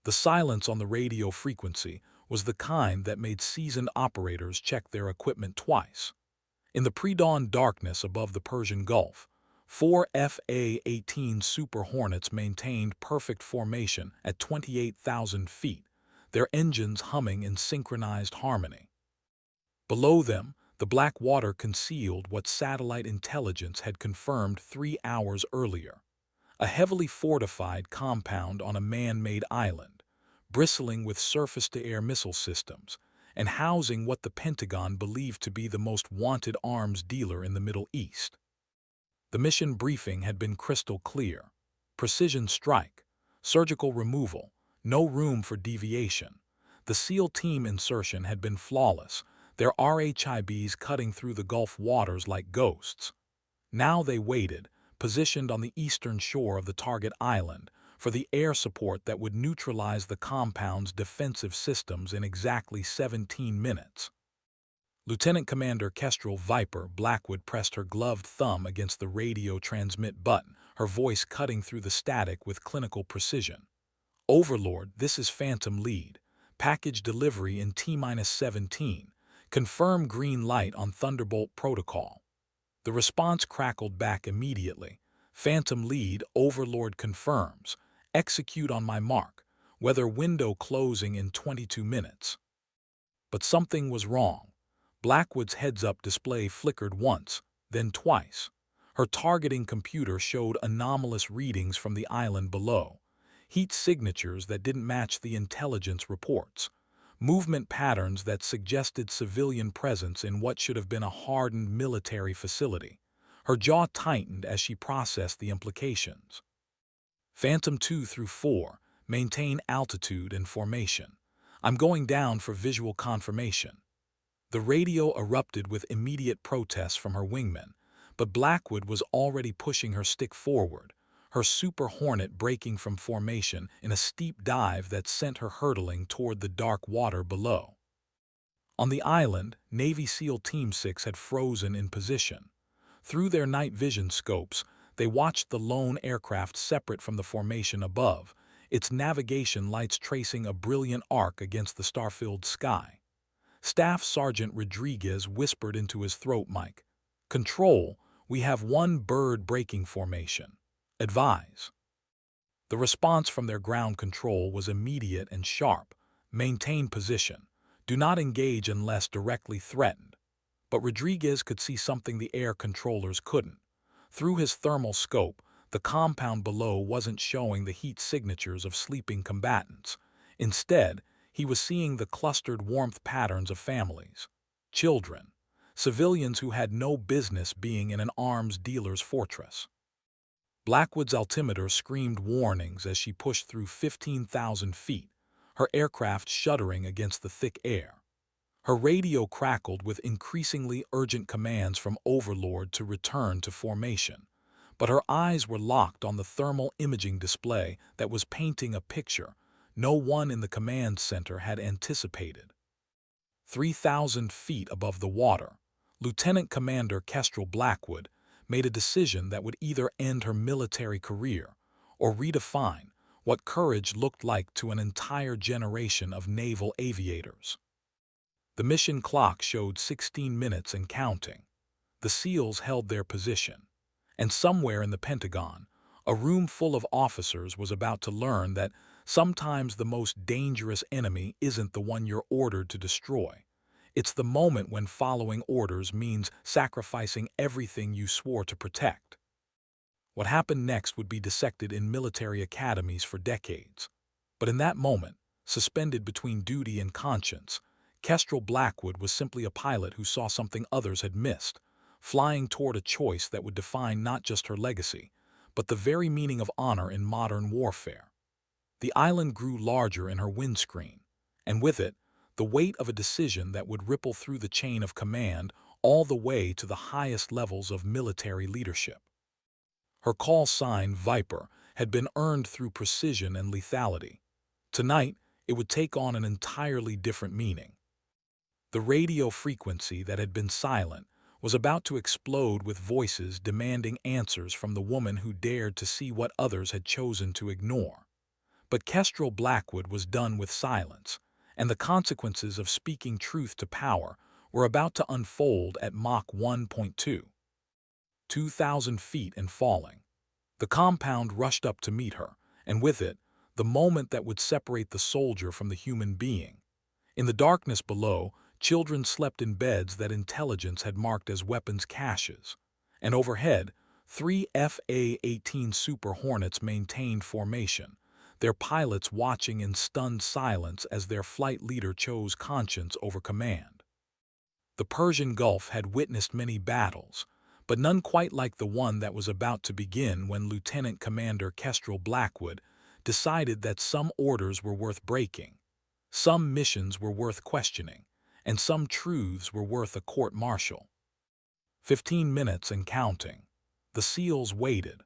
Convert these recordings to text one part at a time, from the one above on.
The silence on the radio frequency was the kind that made seasoned operators check their equipment twice. In the pre-dawn darkness above the Persian Gulf, four A-18 Super Hornets maintained perfect formation at 28,000 feet, their engines humming in synchronized harmony. Below them, the black water concealed what satellite intelligence had confirmed 3 hours earlier: a heavily fortified compound on a man-made island, bristling with surface-to-air missile systems, and housing what the Pentagon believed to be the most wanted arms dealer in the Middle East. The mission briefing had been crystal clear: precision strike, surgical removal, no room for deviation. The SEAL team insertion had been flawless, their RHIBs cutting through the Gulf waters like ghosts. Now they waited, positioned on the eastern shore of the target island, for the air support that would neutralize the compound's defensive systems in exactly 17 minutes. Lieutenant Commander Kestrel Viper Blackwood pressed her gloved thumb against the radio transmit button, her voice cutting through the static with clinical precision. "Overlord, this is Phantom Lead. Package delivery in T-17. Confirm green light on Thunderbolt protocol." The response crackled back immediately. "Phantom Lead, Overlord confirms. Execute on my mark. Weather window closing in 22 minutes. But something was wrong. Blackwood's heads-up display flickered once, then twice. Her targeting computer showed anomalous readings from the island below. Heat signatures that didn't match the intelligence reports. Movement patterns that suggested civilian presence in what should have been a hardened military facility. Her jaw tightened as she processed the implications. "Phantom 2 through 4, maintain altitude and formation. I'm going down for visual confirmation." The radio erupted with immediate protests from her wingmen, but Blackwood was already pushing her stick forward, her Super Hornet breaking from formation in a steep dive that sent her hurtling toward the dark water below. On the island, Navy SEAL Team 6 had frozen in position. Through their night vision scopes, they watched the lone aircraft separate from the formation above, its navigation lights tracing a brilliant arc against the star-filled sky. Staff Sergeant Rodriguez whispered into his throat mic, "Control, we have one bird breaking formation. Advise." The response from their ground control was immediate and sharp: "Maintain position. Do not engage unless directly threatened." But Rodriguez could see something the air controllers couldn't. Through his thermal scope, the compound below wasn't showing the heat signatures of sleeping combatants. Instead, he was seeing the clustered warmth patterns of families, children, civilians who had no business being in an arms dealer's fortress. Blackwood's altimeter screamed warnings as she pushed through 15,000 feet, her aircraft shuddering against the thick air. Her radio crackled with increasingly urgent commands from Overlord to return to formation, but her eyes were locked on the thermal imaging display that was painting a picture no one in the command center had anticipated. 3,000 feet above the water, Lieutenant Commander Kestrel Blackwood made a decision that would either end her military career or redefine what courage looked like to an entire generation of naval aviators. The mission clock showed 16 minutes and counting. The SEALs held their position, and somewhere in the Pentagon, a room full of officers was about to learn that sometimes the most dangerous enemy isn't the one you're ordered to destroy. It's the moment when following orders means sacrificing everything you swore to protect. What happened next would be dissected in military academies for decades. But in that moment, suspended between duty and conscience, Kestrel Blackwood was simply a pilot who saw something others had missed, flying toward a choice that would define not just her legacy, but the very meaning of honor in modern warfare. The island grew larger in her windscreen, and with it, the weight of a decision that would ripple through the chain of command all the way to the highest levels of military leadership. Her call sign, Viper, had been earned through precision and lethality. Tonight, it would take on an entirely different meaning. The radio frequency that had been silent was about to explode with voices demanding answers from the woman who dared to see what others had chosen to ignore. But Kestrel Blackwood was done with silence, and the consequences of speaking truth to power were about to unfold at Mach 1.2. 2,000 feet and falling. The compound rushed up to meet her, and with it, the moment that would separate the soldier from the human being. In the darkness below, children slept in beds that intelligence had marked as weapons caches. And overhead, 3 A-18 Super Hornets maintained formation, their pilots watching in stunned silence as their flight leader chose conscience over command. The Persian Gulf had witnessed many battles, but none quite like the one that was about to begin when Lieutenant Commander Kestrel Blackwood decided that some orders were worth breaking, some missions were worth questioning, and some truths were worth a court-martial. 15 minutes and counting. The SEALs waited.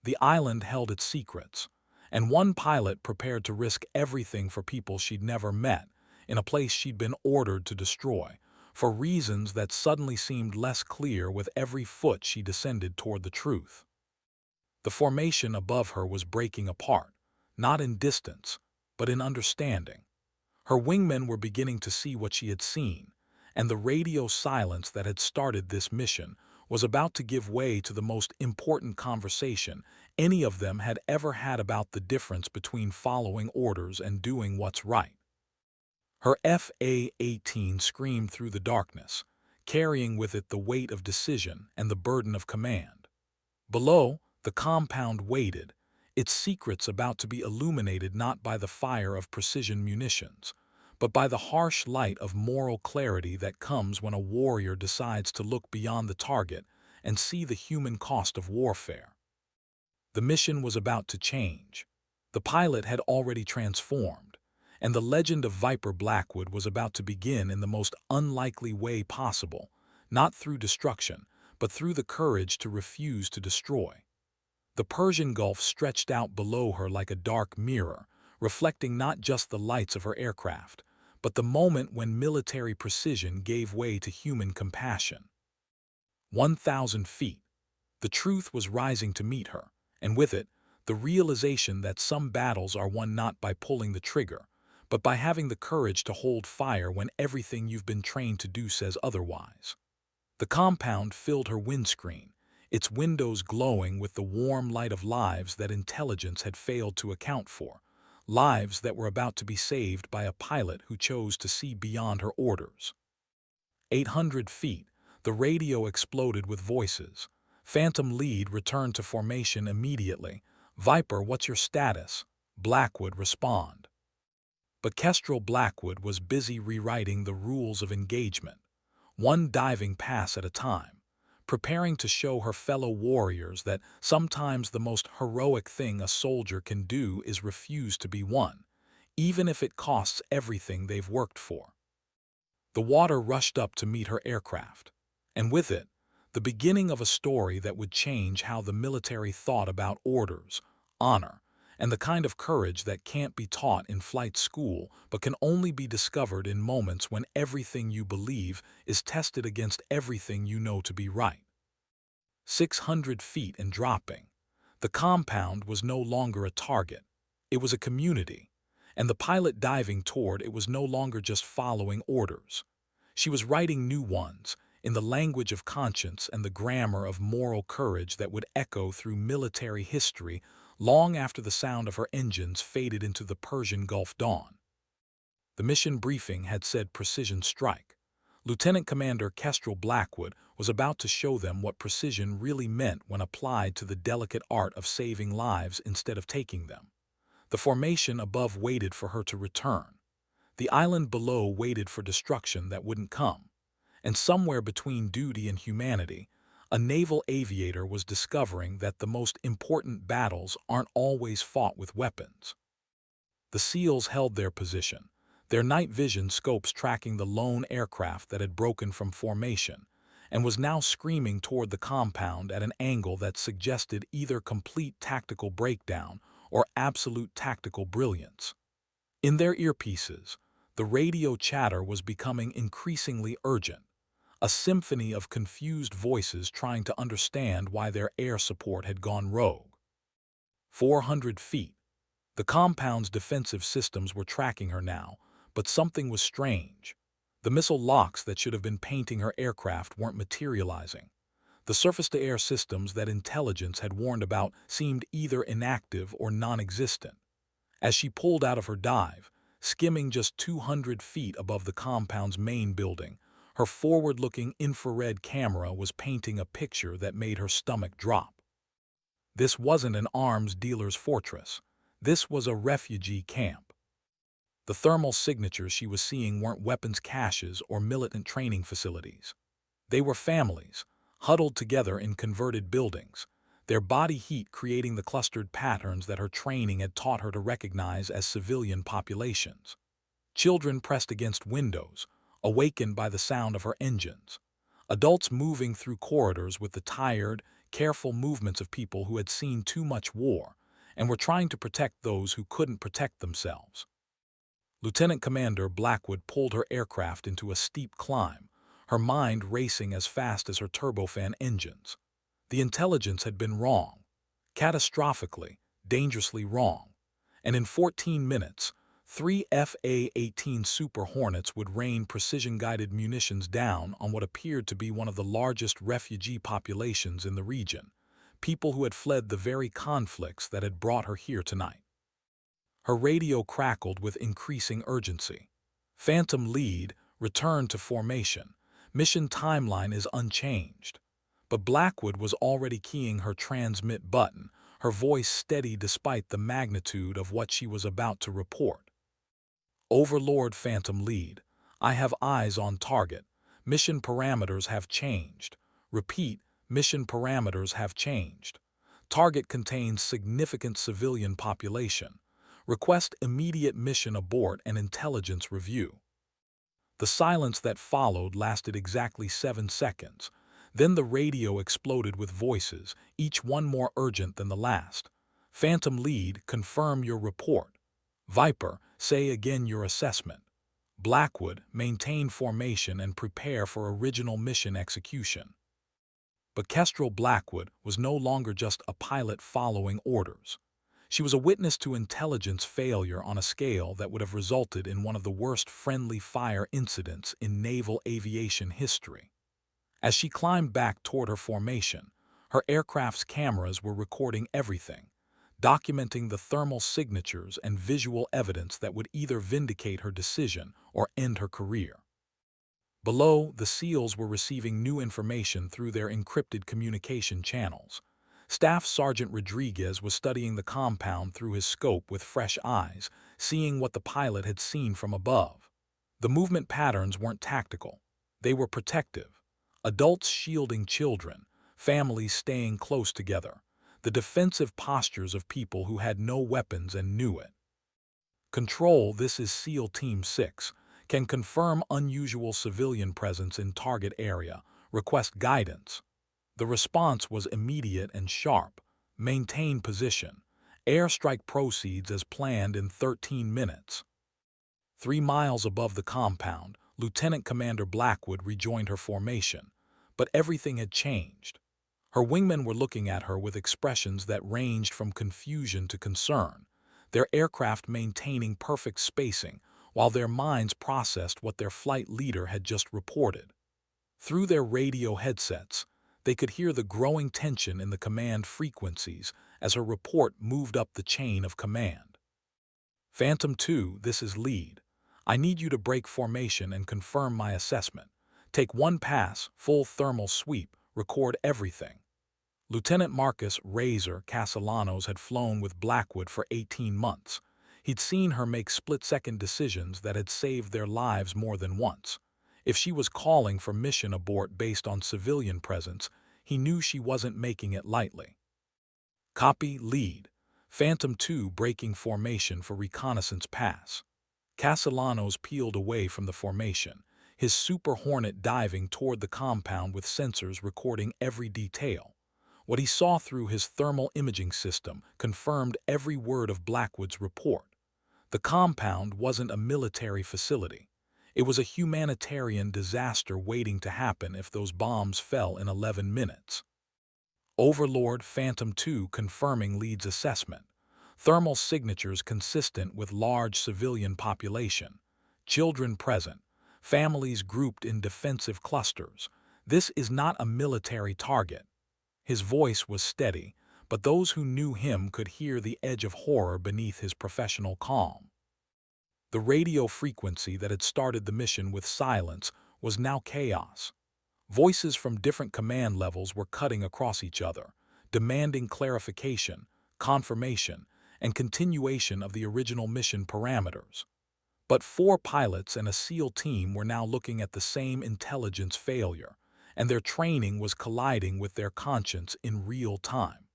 The island held its secrets, and one pilot prepared to risk everything for people she'd never met, in a place she'd been ordered to destroy, for reasons that suddenly seemed less clear with every foot she descended toward the truth. The formation above her was breaking apart, not in distance, but in understanding. Her wingmen were beginning to see what she had seen, and the radio silence that had started this mission was about to give way to the most important conversation any of them had ever had about the difference between following orders and doing what's right. Her FA-18 screamed through the darkness, carrying with it the weight of decision and the burden of command. Below, the compound waited, its secrets about to be illuminated not by the fire of precision munitions, but by the harsh light of moral clarity that comes when a warrior decides to look beyond the target and see the human cost of warfare. The mission was about to change. The pilot had already transformed, and the legend of Viper Blackwood was about to begin in the most unlikely way possible, not through destruction, but through the courage to refuse to destroy. The Persian Gulf stretched out below her like a dark mirror, reflecting not just the lights of her aircraft, but the moment when military precision gave way to human compassion. 1,000 feet. The truth was rising to meet her, and with it, the realization that some battles are won not by pulling the trigger, but by having the courage to hold fire when everything you've been trained to do says otherwise. The compound filled her windscreen, its windows glowing with the warm light of lives that intelligence had failed to account for, lives that were about to be saved by a pilot who chose to see beyond her orders. 800 feet, the radio exploded with voices. Phantom Lead returned to formation immediately. Viper, what's your status? Blackwood respond. But Kestrel Blackwood was busy rewriting the rules of engagement, one diving pass at a time, preparing to show her fellow warriors that sometimes the most heroic thing a soldier can do is refuse to be won, even if it costs everything they've worked for. The water rushed up to meet her aircraft, and with it, the beginning of a story that would change how the military thought about orders, honor, and the kind of courage that can't be taught in flight school but can only be discovered in moments when everything you believe is tested against everything you know to be right. 600 feet and dropping. The compound was no longer a target. It was a community, and the pilot diving toward it was no longer just following orders. She was writing new ones, in the language of conscience and the grammar of moral courage that would echo through military history long after the sound of her engines faded into the Persian Gulf dawn. The mission briefing had said precision strike. Lieutenant Commander Kestrel Blackwood was about to show them what precision really meant when applied to the delicate art of saving lives instead of taking them. The formation above waited for her to return. The island below waited for destruction that wouldn't come. And somewhere between duty and humanity, a naval aviator was discovering that the most important battles aren't always fought with weapons. The SEALs held their position, their night vision scopes tracking the lone aircraft that had broken from formation and was now screaming toward the compound at an angle that suggested either complete tactical breakdown or absolute tactical brilliance. In their earpieces, the radio chatter was becoming increasingly urgent, a symphony of confused voices trying to understand why their air support had gone rogue. 400 feet. The compound's defensive systems were tracking her now, but something was strange. The missile locks that should have been painting her aircraft weren't materializing. The surface-to-air systems that intelligence had warned about seemed either inactive or non-existent. As she pulled out of her dive, skimming just 200 feet above the compound's main building, her forward-looking infrared camera was painting a picture that made her stomach drop. This wasn't an arms dealer's fortress. This was a refugee camp. The thermal signatures she was seeing weren't weapons caches or militant training facilities. They were families, huddled together in converted buildings, their body heat creating the clustered patterns that her training had taught her to recognize as civilian populations. Children pressed against windows, awakened by the sound of her engines. Adults moving through corridors with the tired, careful movements of people who had seen too much war and were trying to protect those who couldn't protect themselves. Lieutenant Commander Blackwood pulled her aircraft into a steep climb, her mind racing as fast as her turbofan engines. The intelligence had been wrong, catastrophically, dangerously wrong, and in 14 minutes, 3 A-18 Super Hornets would rain precision-guided munitions down on what appeared to be one of the largest refugee populations in the region, people who had fled the very conflicts that had brought her here tonight. Her radio crackled with increasing urgency. Phantom Lead, return to formation. Mission timeline is unchanged. But Blackwood was already keying her transmit button, her voice steady despite the magnitude of what she was about to report. Overlord Phantom Lead, I have eyes on target. Mission parameters have changed. Repeat, mission parameters have changed. Target contains significant civilian population. Request immediate mission abort and intelligence review. The silence that followed lasted exactly 7 seconds. Then the radio exploded with voices, each one more urgent than the last. Phantom Lead, confirm your report. Viper, say again your assessment. Blackwood, maintain formation and prepare for original mission execution. But Kestrel Blackwood was no longer just a pilot following orders. She was a witness to intelligence failure on a scale that would have resulted in one of the worst friendly fire incidents in naval aviation history. As she climbed back toward her formation, her aircraft's cameras were recording everything, documenting the thermal signatures and visual evidence that would either vindicate her decision or end her career. Below, the SEALs were receiving new information through their encrypted communication channels. Staff Sergeant Rodriguez was studying the compound through his scope with fresh eyes, seeing what the pilot had seen from above. The movement patterns weren't tactical. They were protective. Adults shielding children, families staying close together, the defensive postures of people who had no weapons and knew it. Control, this is SEAL Team 6. Can confirm unusual civilian presence in target area. Request guidance. The response was immediate and sharp. Maintain position. Airstrike proceeds as planned in 13 minutes. 3 miles above the compound, Lieutenant Commander Blackwood rejoined her formation. But everything had changed. Her wingmen were looking at her with expressions that ranged from confusion to concern, their aircraft maintaining perfect spacing while their minds processed what their flight leader had just reported. Through their radio headsets, they could hear the growing tension in the command frequencies as her report moved up the chain of command. Phantom 2, this is Lead. I need you to break formation and confirm my assessment. Take one pass, full thermal sweep, record everything. Lieutenant Marcus Razor Castellanos had flown with Blackwood for 18 months. He'd seen her make split-second decisions that had saved their lives more than once. If she was calling for mission abort based on civilian presence, he knew she wasn't making it lightly. Copy, Lead. Phantom 2 breaking formation for reconnaissance pass. Castellanos peeled away from the formation, his Super Hornet diving toward the compound with sensors recording every detail. What he saw through his thermal imaging system confirmed every word of Blackwood's report. The compound wasn't a military facility. It was a humanitarian disaster waiting to happen if those bombs fell in 11 minutes. Overlord Phantom 2 confirming Lead's assessment. thermal signatures consistent with large civilian population, children present, families grouped in defensive clusters. This is not a military target. His voice was steady, but those who knew him could hear the edge of horror beneath his professional calm. The radio frequency that had started the mission with silence was now chaos. Voices from different command levels were cutting across each other, demanding clarification, confirmation, and continuation of the original mission parameters. But 4 pilots and a SEAL team were now looking at the same intelligence failure, and their training was colliding with their conscience in real time.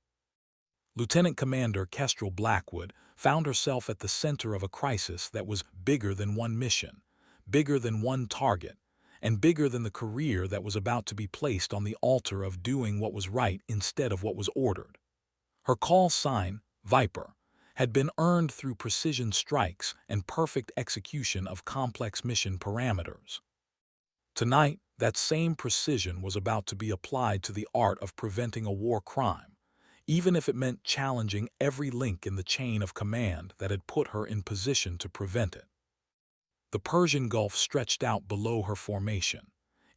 Lieutenant Commander Kestrel Blackwood found herself at the center of a crisis that was bigger than one mission, bigger than one target, and bigger than the career that was about to be placed on the altar of doing what was right instead of what was ordered. Her call sign, Viper, had been earned through precision strikes and perfect execution of complex mission parameters. Tonight, that same precision was about to be applied to the art of preventing a war crime, even if it meant challenging every link in the chain of command that had put her in position to prevent it. The Persian Gulf stretched out below her formation,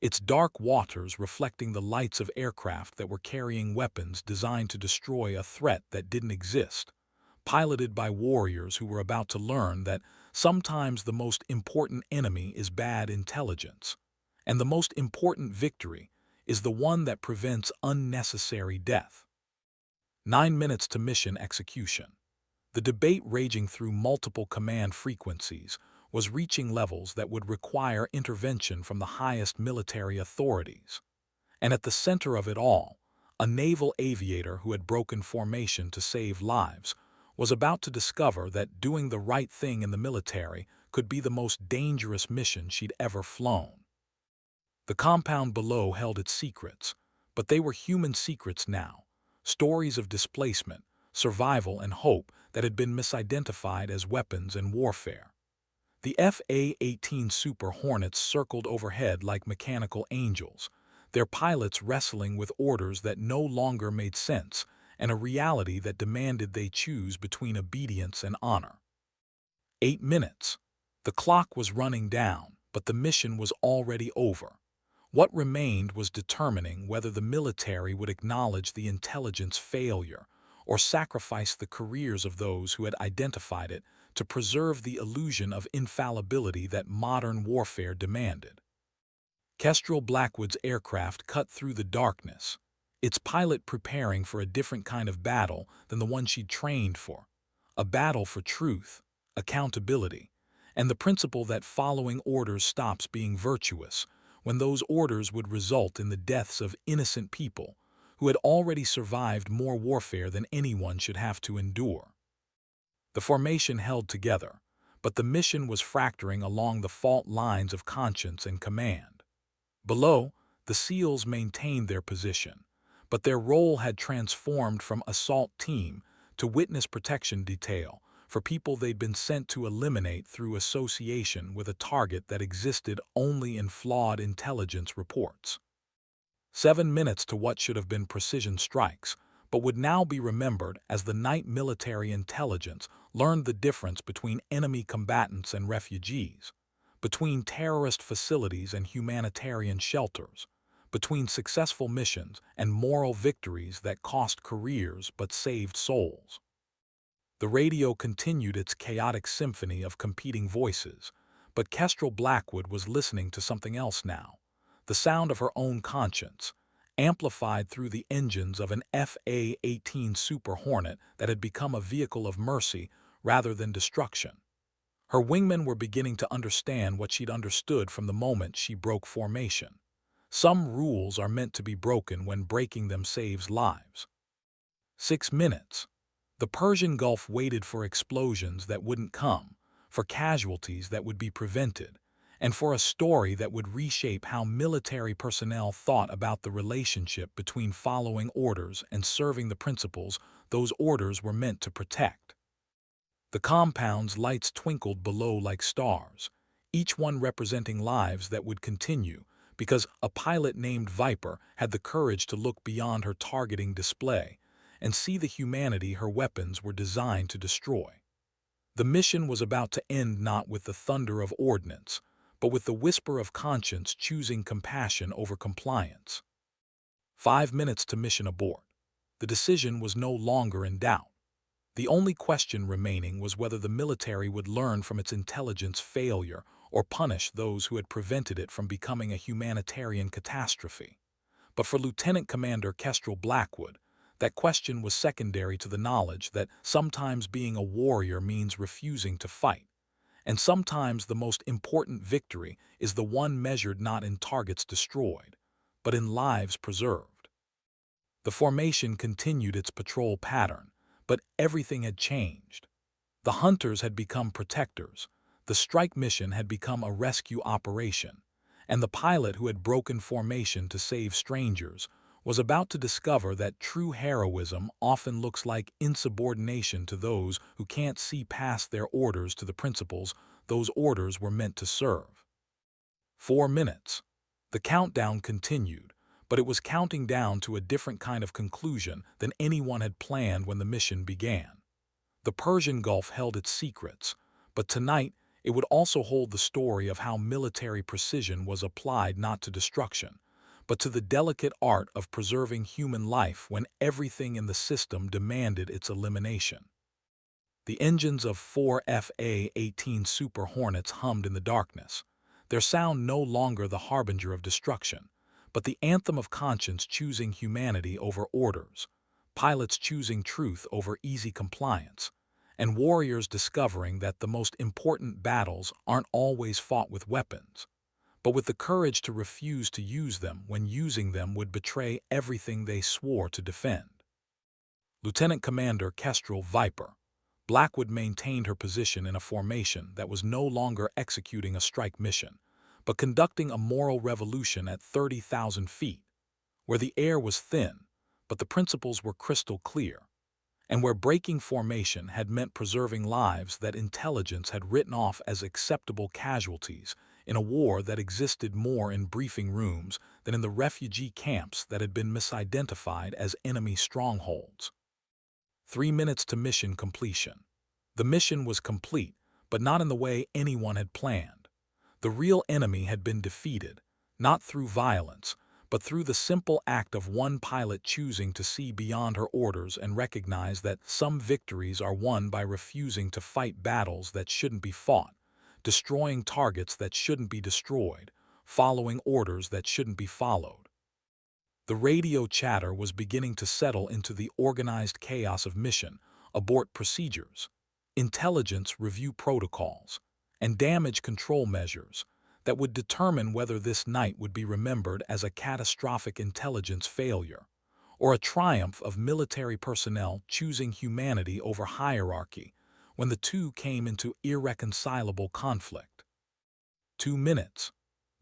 its dark waters reflecting the lights of aircraft that were carrying weapons designed to destroy a threat that didn't exist, piloted by warriors who were about to learn that sometimes the most important enemy is bad intelligence, and the most important victory is the one that prevents unnecessary death. 9 minutes to mission execution. The debate raging through multiple command frequencies was reaching levels that would require intervention from the highest military authorities. And at the center of it all, a naval aviator who had broken formation to save lives was about to discover that doing the right thing in the military could be the most dangerous mission she'd ever flown. The compound below held its secrets, but they were human secrets now, stories of displacement, survival, and hope that had been misidentified as weapons and warfare. The A-18 Super Hornets circled overhead like mechanical angels, their pilots wrestling with orders that no longer made sense and a reality that demanded they choose between obedience and honor. 8 minutes. The clock was running down, but the mission was already over. What remained was determining whether the military would acknowledge the intelligence failure or sacrifice the careers of those who had identified it to preserve the illusion of infallibility that modern warfare demanded. Kestrel Blackwood's aircraft cut through the darkness, its pilot preparing for a different kind of battle than the one she'd trained for, a battle for truth, accountability, and the principle that following orders stops being virtuous when those orders would result in the deaths of innocent people who had already survived more warfare than anyone should have to endure. The formation held together, but the mission was fracturing along the fault lines of conscience and command. Below, the SEALs maintained their position, but their role had transformed from assault team to witness protection detail for people they'd been sent to eliminate through association with a target that existed only in flawed intelligence reports. 7 minutes to what should have been precision strikes, but would now be remembered as the night military intelligence learned the difference between enemy combatants and refugees, between terrorist facilities and humanitarian shelters, between successful missions and moral victories that cost careers but saved souls. The radio continued its chaotic symphony of competing voices, but Kestrel Blackwood was listening to something else now, the sound of her own conscience, amplified through the engines of an A-18 Super Hornet that had become a vehicle of mercy rather than destruction. Her wingmen were beginning to understand what she'd understood from the moment she broke formation. Some rules are meant to be broken when breaking them saves lives. 6 minutes. The Persian Gulf waited for explosions that wouldn't come, for casualties that would be prevented, and for a story that would reshape how military personnel thought about the relationship between following orders and serving the principles those orders were meant to protect. The compound's lights twinkled below like stars, each one representing lives that would continue because a pilot named Viper had the courage to look beyond her targeting display and see the humanity her weapons were designed to destroy. The mission was about to end not with the thunder of ordnance, but with the whisper of conscience choosing compassion over compliance. 5 minutes to mission abort. The decision was no longer in doubt. The only question remaining was whether the military would learn from its intelligence failure or punish those who had prevented it from becoming a humanitarian catastrophe. But for Lieutenant Commander Kestrel Blackwood, that question was secondary to the knowledge that sometimes being a warrior means refusing to fight, and sometimes the most important victory is the one measured not in targets destroyed, but in lives preserved. The formation continued its patrol pattern, but everything had changed. The hunters had become protectors, the strike mission had become a rescue operation, and the pilot who had broken formation to save strangers was about to discover that true heroism often looks like insubordination to those who can't see past their orders to the principles those orders were meant to serve. 4 minutes. The countdown continued, but it was counting down to a different kind of conclusion than anyone had planned when the mission began. The Persian Gulf held its secrets, but tonight it would also hold the story of how military precision was applied not to destruction, but to the delicate art of preserving human life when everything in the system demanded its elimination. The engines of 4 A-18 Super Hornets hummed in the darkness, their sound no longer the harbinger of destruction, but the anthem of conscience choosing humanity over orders, pilots choosing truth over easy compliance, and warriors discovering that the most important battles aren't always fought with weapons, but with the courage to refuse to use them when using them would betray everything they swore to defend. Lieutenant Commander Kestrel Viper Blackwood maintained her position in a formation that was no longer executing a strike mission, but conducting a moral revolution at 30,000 feet, where the air was thin, but the principles were crystal clear, and where breaking formation had meant preserving lives that intelligence had written off as acceptable casualties in a war that existed more in briefing rooms than in the refugee camps that had been misidentified as enemy strongholds. 3 minutes to mission completion. The mission was complete, but not in the way anyone had planned. The real enemy had been defeated, not through violence, but through the simple act of one pilot choosing to see beyond her orders and recognize that some victories are won by refusing to fight battles that shouldn't be fought, destroying targets that shouldn't be destroyed, following orders that shouldn't be followed. The radio chatter was beginning to settle into the organized chaos of mission, abort procedures, intelligence review protocols, and damage control measures that would determine whether this night would be remembered as a catastrophic intelligence failure or a triumph of military personnel choosing humanity over hierarchy when the two came into irreconcilable conflict. 2 minutes.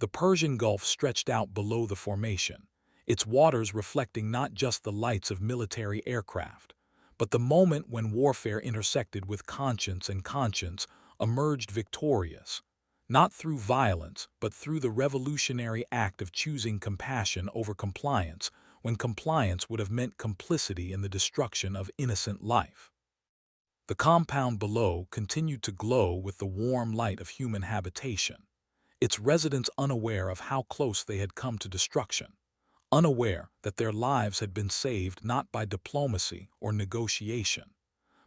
The Persian Gulf stretched out below the formation, its waters reflecting not just the lights of military aircraft, but the moment when warfare intersected with conscience and conscience emerged victorious, not through violence, but through the revolutionary act of choosing compassion over compliance, when compliance would have meant complicity in the destruction of innocent life. The compound below continued to glow with the warm light of human habitation, its residents unaware of how close they had come to destruction, unaware that their lives had been saved not by diplomacy or negotiation,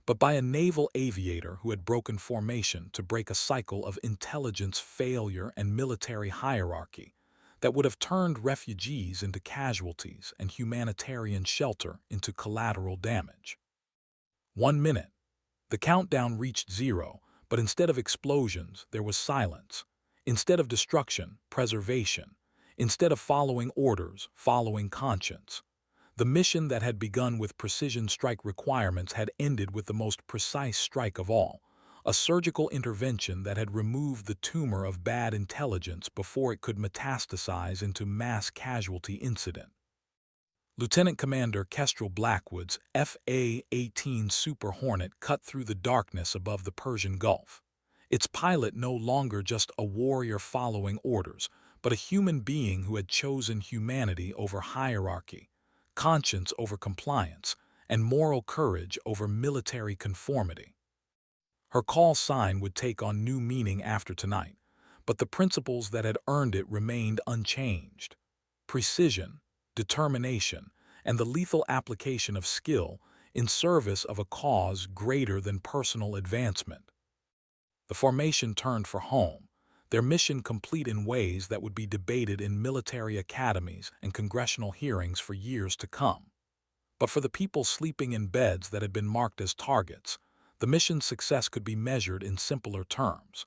but by a naval aviator who had broken formation to break a cycle of intelligence failure and military hierarchy that would have turned refugees into casualties and humanitarian shelter into collateral damage. 1 minute. The countdown reached 0, but instead of explosions, there was silence. Instead of destruction, preservation. Instead of following orders, following conscience. The mission that had begun with precision strike requirements had ended with the most precise strike of all, a surgical intervention that had removed the tumor of bad intelligence before it could metastasize into mass casualty incident. Lieutenant Commander Kestrel Blackwood's FA-18 Super Hornet cut through the darkness above the Persian Gulf, its pilot no longer just a warrior following orders, but a human being who had chosen humanity over hierarchy, conscience over compliance, and moral courage over military conformity. Her call sign would take on new meaning after tonight, but the principles that had earned it remained unchanged. Precision, determination, and the lethal application of skill in service of a cause greater than personal advancement. The formation turned for home, their mission complete in ways that would be debated in military academies and congressional hearings for years to come. But for the people sleeping in beds that had been marked as targets, the mission's success could be measured in simpler terms.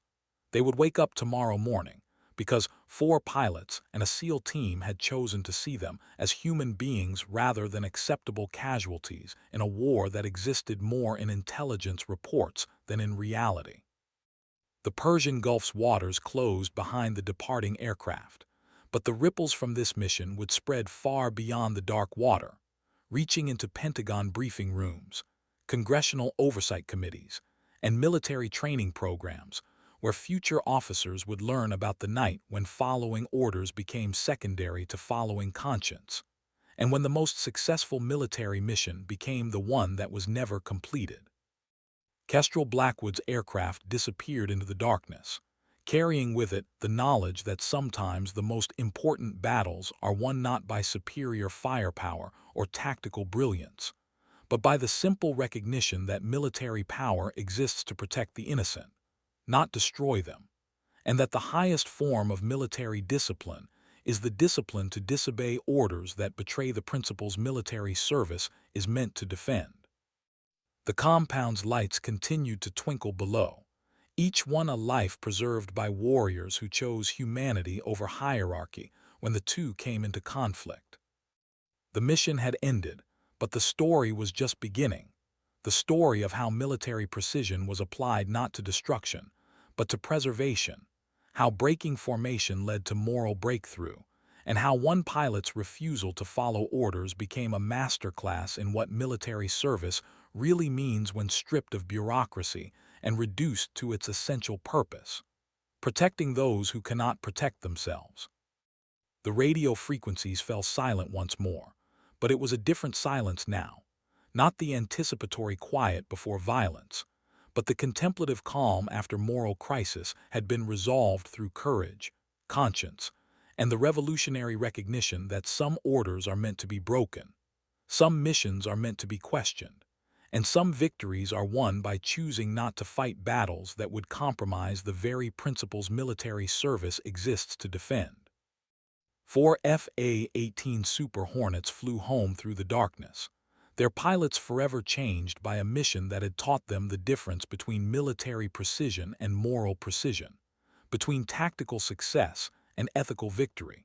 They would wake up tomorrow morning because 4 pilots and a SEAL team had chosen to see them as human beings rather than acceptable casualties in a war that existed more in intelligence reports than in reality. The Persian Gulf's waters closed behind the departing aircraft, but the ripples from this mission would spread far beyond the dark water, reaching into Pentagon briefing rooms, congressional oversight committees, and military training programs, where future officers would learn about the night when following orders became secondary to following conscience, and when the most successful military mission became the one that was never completed. Kestrel Blackwood's aircraft disappeared into the darkness, carrying with it the knowledge that sometimes the most important battles are won not by superior firepower or tactical brilliance, but by the simple recognition that military power exists to protect the innocent, not destroy them, and that the highest form of military discipline is the discipline to disobey orders that betray the principles military service is meant to defend. The compound's lights continued to twinkle below, each one a life preserved by warriors who chose humanity over hierarchy when the two came into conflict. The mission had ended, but the story was just beginning. The story of how military precision was applied not to destruction, but to preservation, how breaking formation led to moral breakthrough, and how one pilot's refusal to follow orders became a masterclass in what military service really means when stripped of bureaucracy and reduced to its essential purpose: protecting those who cannot protect themselves. The radio frequencies fell silent once more, but it was a different silence now, not the anticipatory quiet before violence, but the contemplative calm after moral crisis had been resolved through courage, conscience, and the revolutionary recognition that some orders are meant to be broken, some missions are meant to be questioned, and some victories are won by choosing not to fight battles that would compromise the very principles military service exists to defend. 4 A-18 Super Hornets flew home through the darkness, their pilots forever changed by a mission that had taught them the difference between military precision and moral precision, between tactical success and ethical victory,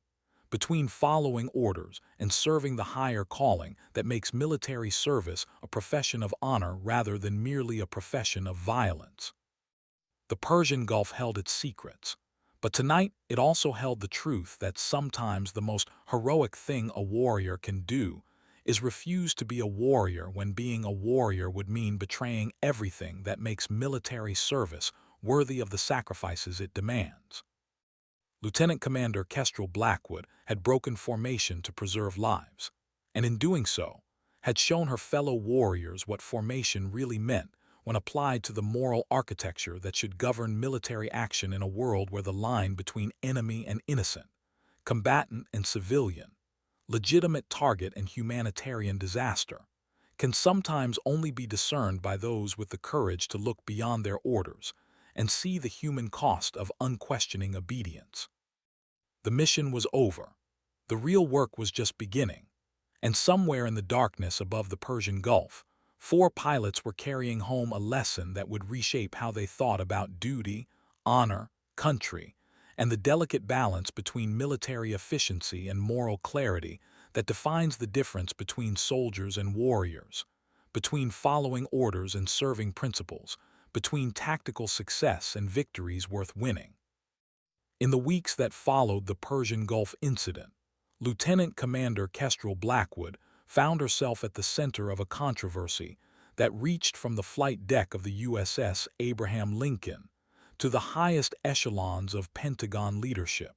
between following orders and serving the higher calling that makes military service a profession of honor rather than merely a profession of violence. The Persian Gulf held its secrets, but tonight it also held the truth that sometimes the most heroic thing a warrior can do is refuse to be a warrior when being a warrior would mean betraying everything that makes military service worthy of the sacrifices it demands. Lieutenant Commander Kestrel Blackwood had broken formation to preserve lives, and in doing so, had shown her fellow warriors what formation really meant when applied to the moral architecture that should govern military action in a world where the line between enemy and innocent, combatant and civilian, legitimate target and humanitarian disaster, can sometimes only be discerned by those with the courage to look beyond their orders and see the human cost of unquestioning obedience. The mission was over. The real work was just beginning, and somewhere in the darkness above the Persian Gulf, 4 pilots were carrying home a lesson that would reshape how they thought about duty, honor, country, and the delicate balance between military efficiency and moral clarity that defines the difference between soldiers and warriors, between following orders and serving principles, between tactical success and victories worth winning. In the weeks that followed the Persian Gulf incident, Lieutenant Commander Kestrel Blackwood found herself at the center of a controversy that reached from the flight deck of the USS Abraham Lincoln to the highest echelons of Pentagon leadership.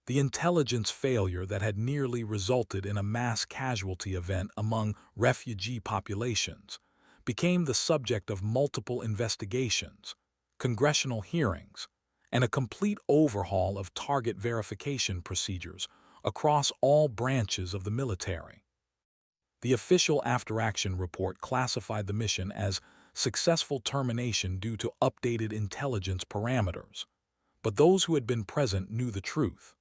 The intelligence failure that had nearly resulted in a mass casualty event among refugee populations became the subject of multiple investigations, congressional hearings, and a complete overhaul of target verification procedures across all branches of the military. The official after-action report classified the mission as successful termination due to updated intelligence parameters, but those who had been present knew the truth.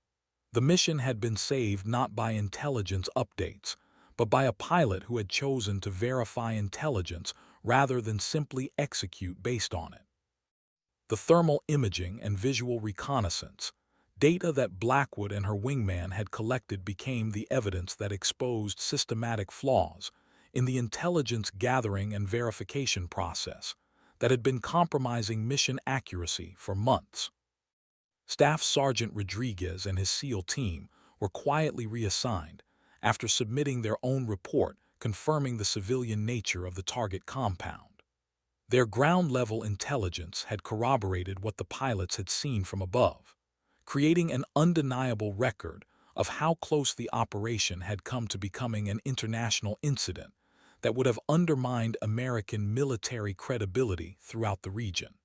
The mission had been saved not by intelligence updates, but by a pilot who had chosen to verify intelligence rather than simply execute based on it. The thermal imaging and visual reconnaissance, data that Blackwood and her wingman had collected, became the evidence that exposed systematic flaws in the intelligence gathering and verification process that had been compromising mission accuracy for months. Staff Sergeant Rodriguez and his SEAL team were quietly reassigned after submitting their own report confirming the civilian nature of the target compound. Their ground-level intelligence had corroborated what the pilots had seen from above, creating an undeniable record of how close the operation had come to becoming an international incident that would have undermined American military credibility throughout the region.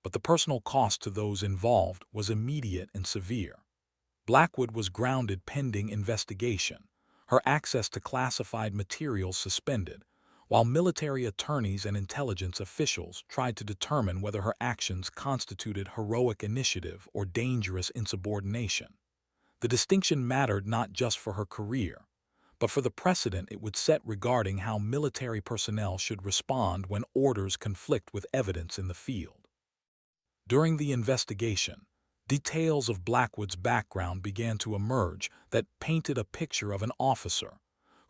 But the personal cost to those involved was immediate and severe. Blackwood was grounded pending investigation, her access to classified materials suspended, while military attorneys and intelligence officials tried to determine whether her actions constituted heroic initiative or dangerous insubordination. The distinction mattered not just for her career, but for the precedent it would set regarding how military personnel should respond when orders conflict with evidence in the field. During the investigation, details of Blackwood's background began to emerge that painted a picture of an officer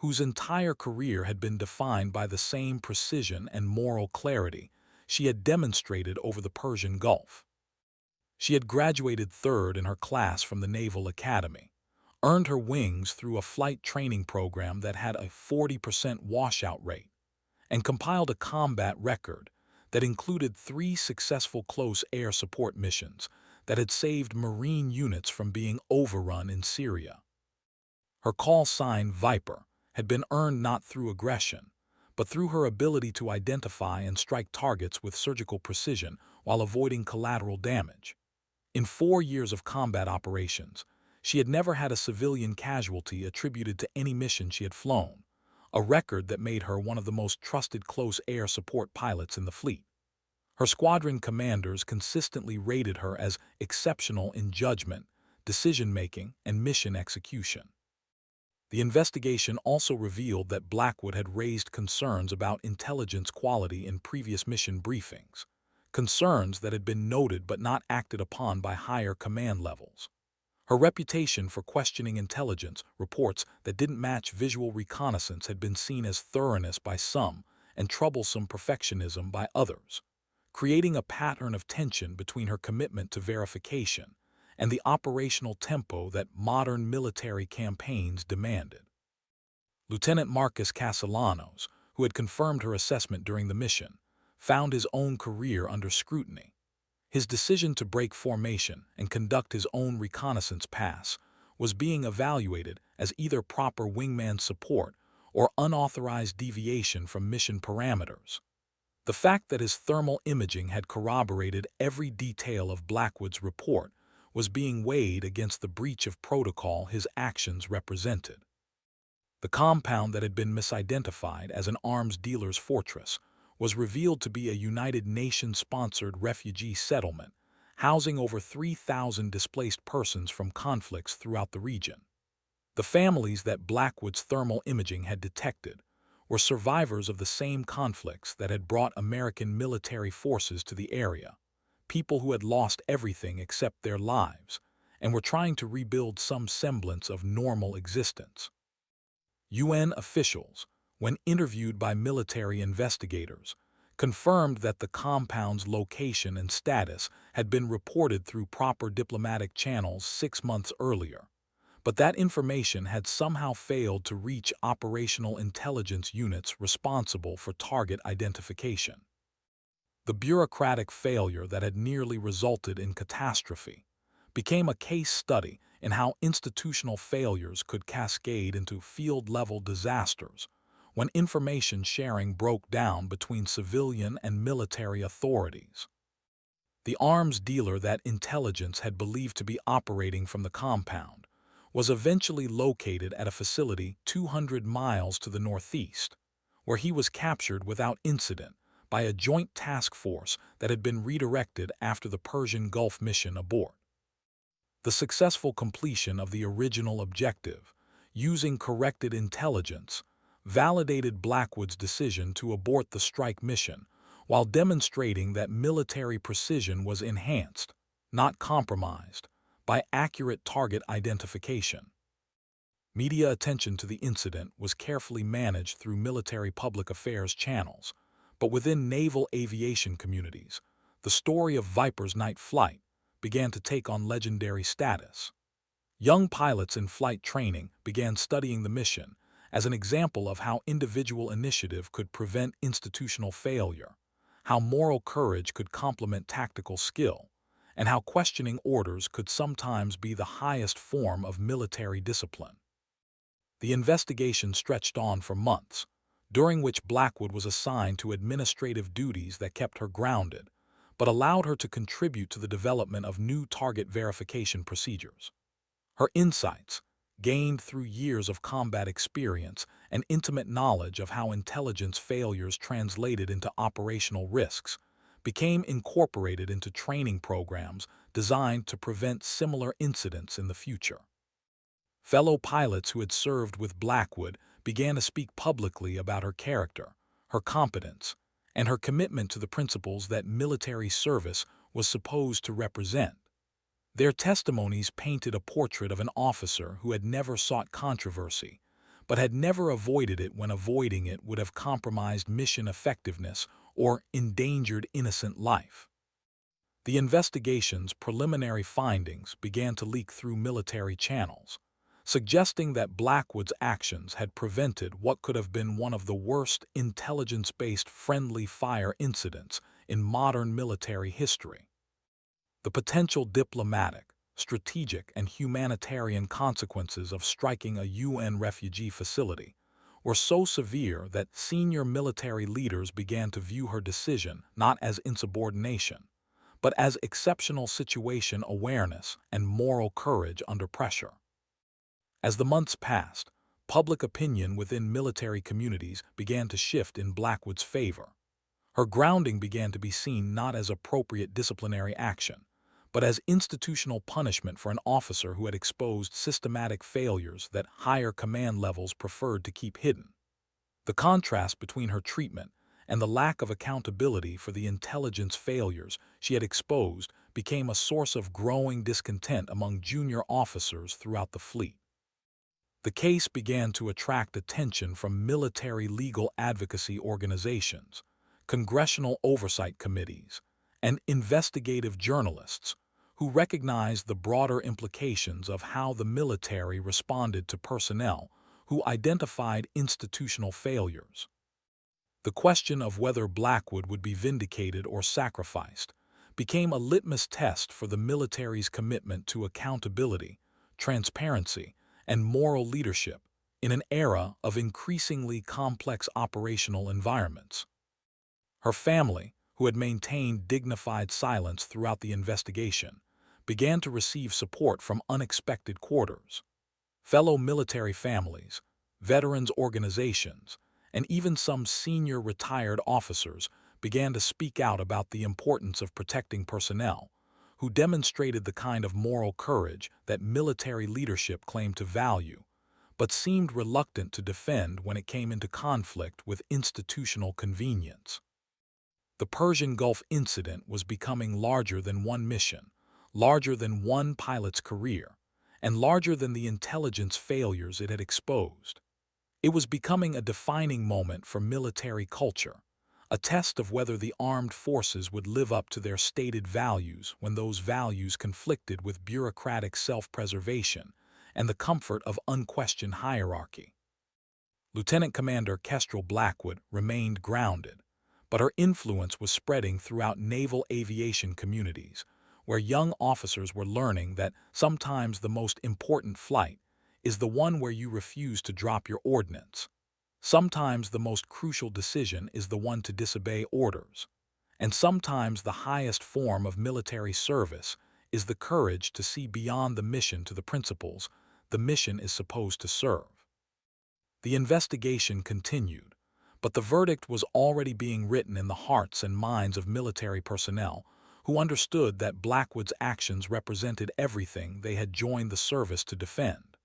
whose entire career had been defined by the same precision and moral clarity she had demonstrated over the Persian Gulf. She had graduated third in her class from the Naval Academy, earned her wings through a flight training program that had a 40% washout rate, and compiled a combat record that included 3 successful close air support missions that had saved Marine units from being overrun in Syria. Her call sign, Viper, had been earned not through aggression, but through her ability to identify and strike targets with surgical precision while avoiding collateral damage. In 4 years of combat operations, she had never had a civilian casualty attributed to any mission she had flown, a record that made her one of the most trusted close air support pilots in the fleet. Her squadron commanders consistently rated her as exceptional in judgment, decision-making, and mission execution. The investigation also revealed that Blackwood had raised concerns about intelligence quality in previous mission briefings, concerns that had been noted but not acted upon by higher command levels. Her reputation for questioning intelligence reports that didn't match visual reconnaissance had been seen as thoroughness by some and troublesome perfectionism by others, creating a pattern of tension between her commitment to verification and the operational tempo that modern military campaigns demanded. Lieutenant Marcus Castellanos, who had confirmed her assessment during the mission, found his own career under scrutiny. His decision to break formation and conduct his own reconnaissance pass was being evaluated as either proper wingman support or unauthorized deviation from mission parameters. The fact that his thermal imaging had corroborated every detail of Blackwood's report was being weighed against the breach of protocol his actions represented. The compound that had been misidentified as an arms dealer's fortress was revealed to be a United Nations-sponsored refugee settlement, housing over 3,000 displaced persons from conflicts throughout the region. The families that Blackwood's thermal imaging had detected were survivors of the same conflicts that had brought American military forces to the area, people who had lost everything except their lives and were trying to rebuild some semblance of normal existence. UN officials, when interviewed by military investigators, confirmed that the compound's location and status had been reported through proper diplomatic channels 6 months earlier, but that information had somehow failed to reach operational intelligence units responsible for target identification. The bureaucratic failure that had nearly resulted in catastrophe became a case study in how institutional failures could cascade into field-level disasters when information sharing broke down between civilian and military authorities. The arms dealer that intelligence had believed to be operating from the compound was eventually located at a facility 200 miles to the northeast, where he was captured without incident by a joint task force that had been redirected after the Persian Gulf mission abort. The successful completion of the original objective, using corrected intelligence, validated Blackwood's decision to abort the strike mission while demonstrating that military precision was enhanced, not compromised, by accurate target identification. Media attention to the incident was carefully managed through military public affairs channels, but within naval aviation communities, the story of Viper's night flight began to take on legendary status. Young pilots in flight training began studying the mission as an example of how individual initiative could prevent institutional failure, how moral courage could complement tactical skill, and how questioning orders could sometimes be the highest form of military discipline. The investigation stretched on for months, during which Blackwood was assigned to administrative duties that kept her grounded, but allowed her to contribute to the development of new target verification procedures. Her insights, gained through years of combat experience and intimate knowledge of how intelligence failures translated into operational risks, became incorporated into training programs designed to prevent similar incidents in the future. Fellow pilots who had served with Blackwood began to speak publicly about her character, her competence, and her commitment to the principles that military service was supposed to represent. Their testimonies painted a portrait of an officer who had never sought controversy, but had never avoided it when avoiding it would have compromised mission effectiveness or endangered innocent life. The investigation's preliminary findings began to leak through military channels, suggesting that Blackwood's actions had prevented what could have been one of the worst intelligence-based friendly fire incidents in modern military history. The potential diplomatic, strategic, and humanitarian consequences of striking a UN refugee facility were so severe that senior military leaders began to view her decision not as insubordination, but as exceptional situation awareness and moral courage under pressure. As the months passed, public opinion within military communities began to shift in Blackwood's favor. Her grounding began to be seen not as appropriate disciplinary action, but as institutional punishment for an officer who had exposed systematic failures that higher command levels preferred to keep hidden. The contrast between her treatment and the lack of accountability for the intelligence failures she had exposed became a source of growing discontent among junior officers throughout the fleet. The case began to attract attention from military legal advocacy organizations, congressional oversight committees, and investigative journalists who recognized the broader implications of how the military responded to personnel who identified institutional failures. The question of whether Blackwood would be vindicated or sacrificed became a litmus test for the military's commitment to accountability, transparency, and moral leadership in an era of increasingly complex operational environments. Her family, who had maintained dignified silence throughout the investigation, began to receive support from unexpected quarters. Fellow military families, veterans organizations, and even some senior retired officers began to speak out about the importance of protecting personnel, who demonstrated the kind of moral courage that military leadership claimed to value, but seemed reluctant to defend when it came into conflict with institutional convenience. The Persian Gulf incident was becoming larger than one mission, larger than one pilot's career, and larger than the intelligence failures it had exposed. It was becoming a defining moment for military culture, a test of whether the armed forces would live up to their stated values when those values conflicted with bureaucratic self-preservation and the comfort of unquestioned hierarchy. Lieutenant Commander Kestrel Blackwood remained grounded, but her influence was spreading throughout naval aviation communities, where young officers were learning that sometimes the most important flight is the one where you refuse to drop your ordnance. Sometimes the most crucial decision is the one to disobey orders. And sometimes the highest form of military service is the courage to see beyond the mission to the principles the mission is supposed to serve. The investigation continued, but the verdict was already being written in the hearts and minds of military personnel who understood that Blackwood's actions represented everything they had joined the service to defend: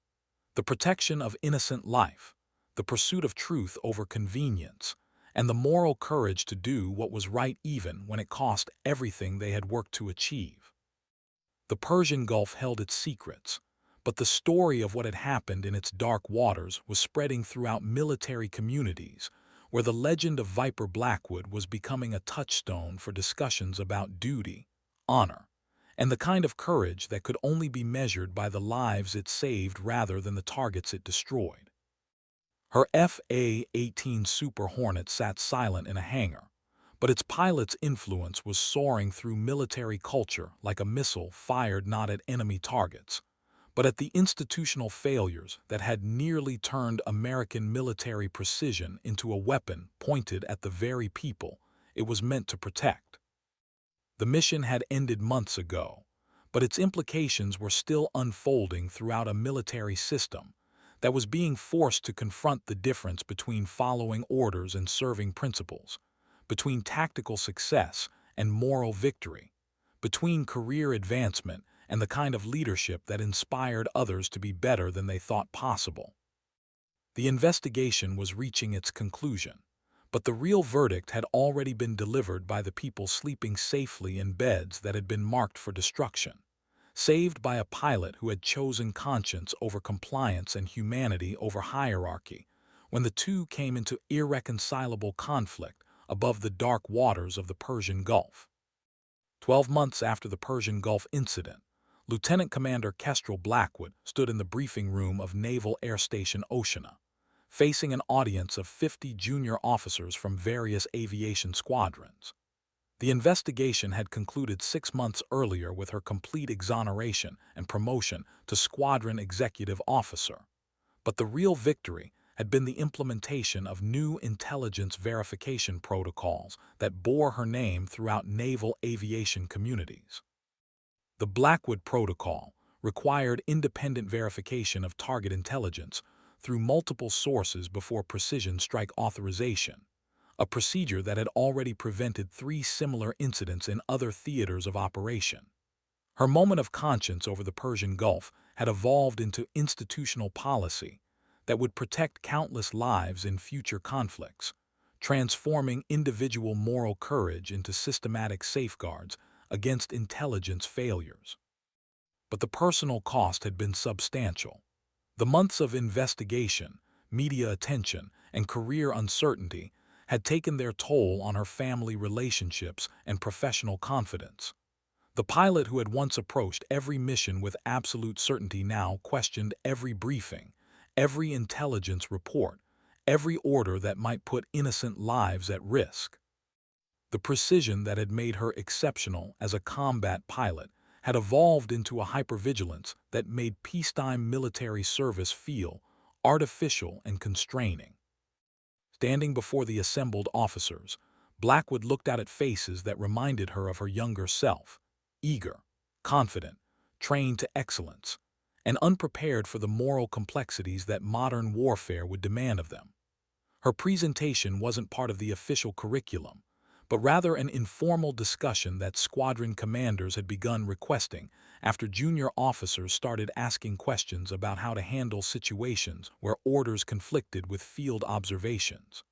the protection of innocent life, the pursuit of truth over convenience, and the moral courage to do what was right even when it cost everything they had worked to achieve. The Persian Gulf held its secrets, but the story of what had happened in its dark waters was spreading throughout military communities, where the legend of Viper Blackwood was becoming a touchstone for discussions about duty, honor, and the kind of courage that could only be measured by the lives it saved rather than the targets it destroyed. Her A-18 Super Hornet sat silent in a hangar, but its pilot's influence was soaring through military culture like a missile fired not at enemy targets, but at the institutional failures that had nearly turned American military precision into a weapon pointed at the very people it was meant to protect. The mission had ended months ago, but its implications were still unfolding throughout a military system that was being forced to confront the difference between following orders and serving principles, between tactical success and moral victory, between career advancement and the kind of leadership that inspired others to be better than they thought possible. The investigation was reaching its conclusion, but the real verdict had already been delivered by the people sleeping safely in beds that had been marked for destruction, saved by a pilot who had chosen conscience over compliance and humanity over hierarchy, when the two came into irreconcilable conflict above the dark waters of the Persian Gulf. 12 months after the Persian Gulf incident, Lieutenant Commander Kestrel Blackwood stood in the briefing room of Naval Air Station Oceana, facing an audience of 50 junior officers from various aviation squadrons. The investigation had concluded 6 months earlier with her complete exoneration and promotion to Squadron Executive Officer, but the real victory had been the implementation of new intelligence verification protocols that bore her name throughout naval aviation communities. The Blackwood Protocol required independent verification of target intelligence through multiple sources before precision strike authorization, a procedure that had already prevented 3 similar incidents in other theaters of operation. Her moment of conscience over the Persian Gulf had evolved into institutional policy that would protect countless lives in future conflicts, transforming individual moral courage into systematic safeguards against intelligence failures. But the personal cost had been substantial. The months of investigation, media attention, and career uncertainty had taken their toll on her family relationships and professional confidence. The pilot who had once approached every mission with absolute certainty now questioned every briefing, every intelligence report, every order that might put innocent lives at risk. The precision that had made her exceptional as a combat pilot had evolved into a hypervigilance that made peacetime military service feel artificial and constraining. Standing before the assembled officers, Blackwood looked out at faces that reminded her of her younger self, eager, confident, trained to excellence, and unprepared for the moral complexities that modern warfare would demand of them. Her presentation wasn't part of the official curriculum, but rather an informal discussion that squadron commanders had begun requesting after junior officers started asking questions about how to handle situations where orders conflicted with field observations.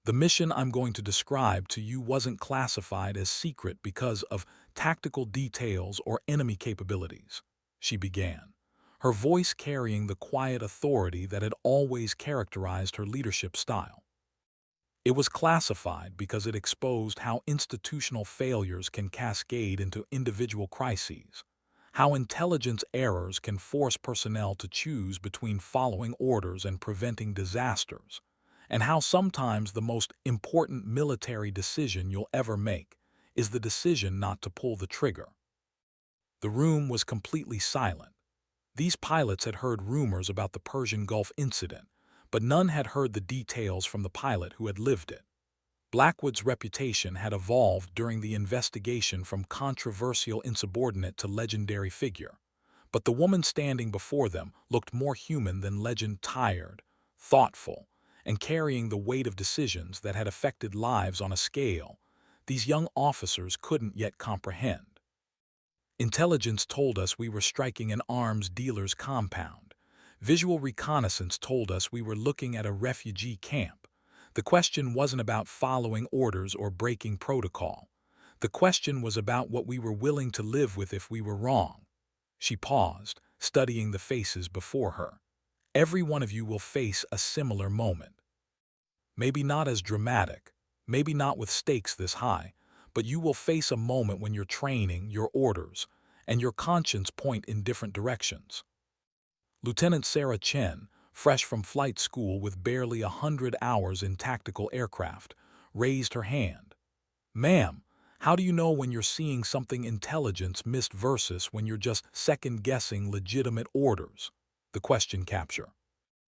The mission I'm going to describe to you wasn't classified as secret because of tactical details or enemy capabilities, she began, her voice carrying the quiet authority that had always characterized her leadership style. It was classified because it exposed how institutional failures can cascade into individual crises, how intelligence errors can force personnel to choose between following orders and preventing disasters, and how sometimes the most important military decision you'll ever make is the decision not to pull the trigger. The room was completely silent. These pilots had heard rumors about the Persian Gulf incident, but none had heard the details from the pilot who had lived it. Blackwood's reputation had evolved during the investigation from controversial insubordinate to legendary figure. But the woman standing before them looked more human than legend, tired, thoughtful, and carrying the weight of decisions that had affected lives on a scale these young officers couldn't yet comprehend. Intelligence told us we were striking an arms dealer's compound. Visual reconnaissance told us we were looking at a refugee camp. The question wasn't about following orders or breaking protocol. The question was about what we were willing to live with if we were wrong. She paused, studying the faces before her. Every one of you will face a similar moment. Maybe not as dramatic, maybe not with stakes this high, but you will face a moment when your training, your orders, and your conscience point in different directions. Lieutenant Sarah Chen, fresh from flight school with barely 100 hours in tactical aircraft, raised her hand. Ma'am, how do you know when you're seeing something intelligence missed versus when you're just second-guessing legitimate orders? The question capture.